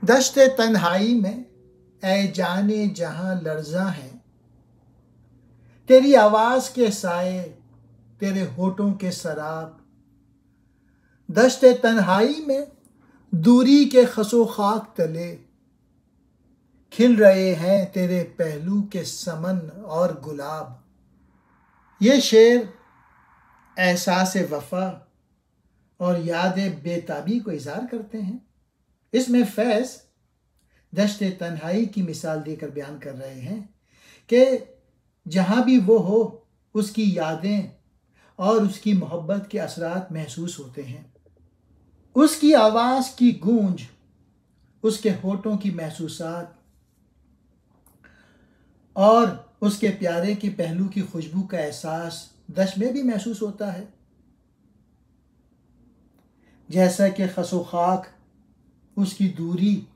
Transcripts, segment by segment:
दश्ते तन्हाई में ऐ जाने जहां लर्जा है, तेरी आवाज के साए तेरे होठों के सराब। दश्ते तन्हाई में दूरी के खसो खाक तले खिल रहे हैं तेरे पहलू के समन और गुलाब। ये शेर एहसास वफा और याद बेताबी को इज़हार करते हैं। इसमें फैज़ दश्ते तन्हाई की मिसाल देकर बयान कर रहे हैं कि जहाँ भी वो हो उसकी यादें और उसकी मोहब्बत के असरात महसूस होते हैं। उसकी आवाज़ की गूंज, उसके होठों की महसूसात और उसके प्यारे के पहलू की खुशबू का एहसास दश्त में भी महसूस होता है। जैसा कि खसो खाक उसकी दूरी,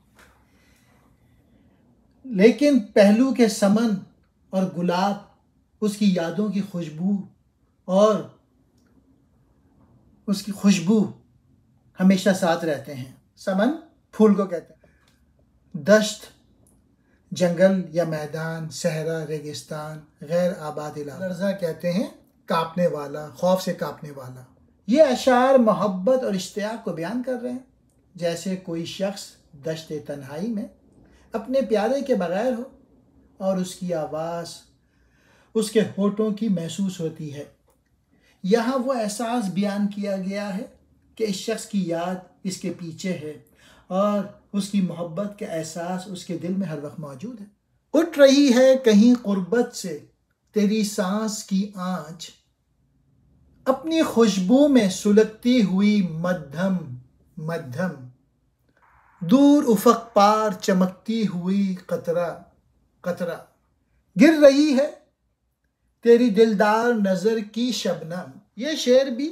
लेकिन पहलू के समन और गुलाब उसकी यादों की खुशबू और उसकी खुशबू हमेशा साथ रहते हैं। समन फूल को कहते हैं। दश्त जंगल या मैदान, सहरा, रेगिस्तान, गैर आबाद इलाका। लर्जा कहते हैं कांपने वाला, खौफ से कांपने वाला। ये अशार मोहब्बत और इश्तियाक को बयान कर रहे हैं। जैसे कोई शख्स दश्ते तन्हाई में अपने प्यारे के बगैर हो और उसकी आवाज़ उसके होठों की महसूस होती है। यहाँ वो एहसास बयान किया गया है कि इस शख्स की याद इसके पीछे है और उसकी मोहब्बत का एहसास उसके दिल में हर वक्त मौजूद है। उठ रही है कहीं कुर्बत से तेरी सांस की आँच, अपनी खुशबू में सुलगती हुई मध्यम मध्यम, दूर उफक पार चमकती हुई कतरा कतरा। गिर रही है तेरी दिलदार नज़र की शबनम। ये शेर भी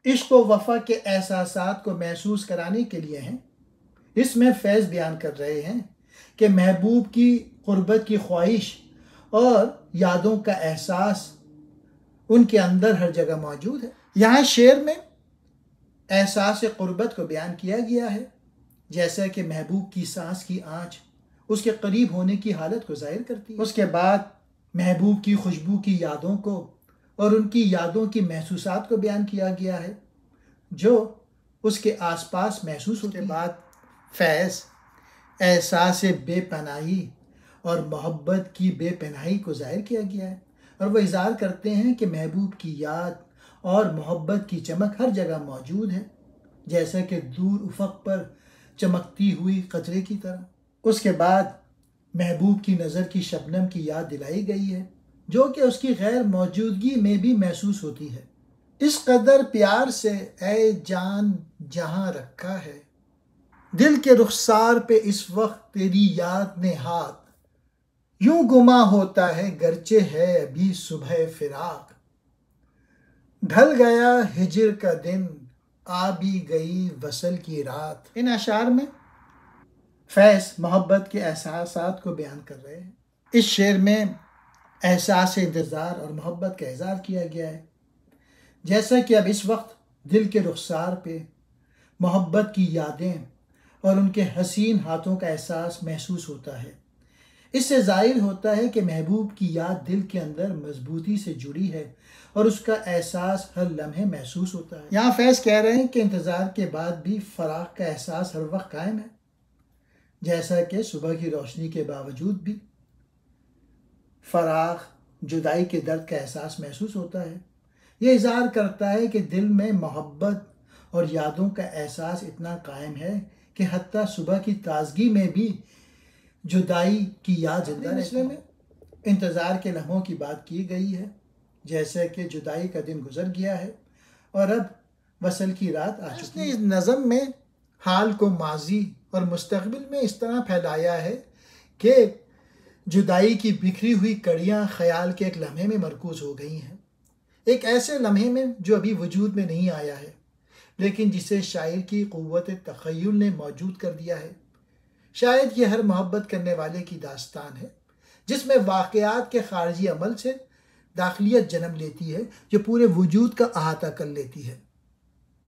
इश्क व वफ़ा के एहसासात को महसूस कराने के लिए हैं। इसमें फैज़ बयान कर रहे हैं कि महबूब की क़ुर्बत की ख्वाहिश और यादों का एहसास उनके अंदर हर जगह मौजूद है। यहाँ शेर में एहसास क़ुर्बत को बयान किया गया है, जैसा कि महबूब की सांस की आँच उसके करीब होने की हालत को ज़ाहिर करती है। उसके बाद महबूब की खुशबू की यादों को और उनकी यादों की महसूसात को बयान किया गया है जो उसके आसपास महसूस होते। बाद फैज़ एहसास बेपनाही और मोहब्बत की बेपनाही को ज़ाहिर किया गया है और वह इज़हार करते हैं कि महबूब की याद और मोहब्बत की चमक हर जगह मौजूद है, जैसा कि दूर उफ़क़ पर चमकती हुई कतरे की तरह। उसके बाद महबूब की नज़र की शबनम की याद दिलाई गई है जो कि उसकी गैर मौजूदगी में भी महसूस होती है। इस कदर प्यार से ऐ जान जहाँ रखा है, दिल के रुखसार पे इस वक्त तेरी याद ने हाथ, यूं गुमा होता है गरचे है अभी सुबह फिराक। ढल गया हिजर का दिन आ भी गई वसल की रात। इन अशार में फैज़ मोहब्बत के एहसासात को बयान कर रहे हैं। इस शेर में एहसास इंतज़ार और मोहब्बत का इज़हार किया गया है, जैसा कि अब इस वक्त दिल के रुखसार पे मोहब्बत की यादें और उनके हसीन हाथों का एहसास महसूस होता है। इससे ज़ाहिर होता है कि महबूब की याद दिल के अंदर मजबूती से जुड़ी है और उसका एहसास हर लम्हे महसूस होता है। यहाँ फैज़ कह रहे हैं कि इंतज़ार के बाद भी फ़राक़ का एहसास हर वक्त कायम है, जैसा कि सुबह की रोशनी के बावजूद भी फ़राक़ जुदाई के दर्द का एहसास महसूस होता है। ये इज़हार करता है कि दिल में मोहब्बत और यादों का एहसास इतना कायम है कि हत्ता सुबह की ताज़गी में भी जुदाई की याद जिंदा रहती है। में इंतज़ार के लम्हों की बात की गई है, जैसे कि जुदाई का दिन गुजर गया है और अब वसल की रात आ चुकी है। इस नज़म में हाल को माजी और मुस्तक़बिल में इस तरह फैलाया है कि जुदाई की बिखरी हुई कड़ियाँ ख़याल के एक लम्हे में मरकूज़ हो गई हैं, एक ऐसे लम्हे में जो अभी वजूद में नहीं आया है लेकिन जिसे शायर की क़ुव्वत तख़य्युल ने मौजूद कर दिया है। शायद ये हर मोहब्बत करने वाले की दास्तान है जिसमें वाक़यात के ख़ारिजी अमल से दाखिलियत जन्म लेती है जो पूरे वजूद का अहाता कर लेती है।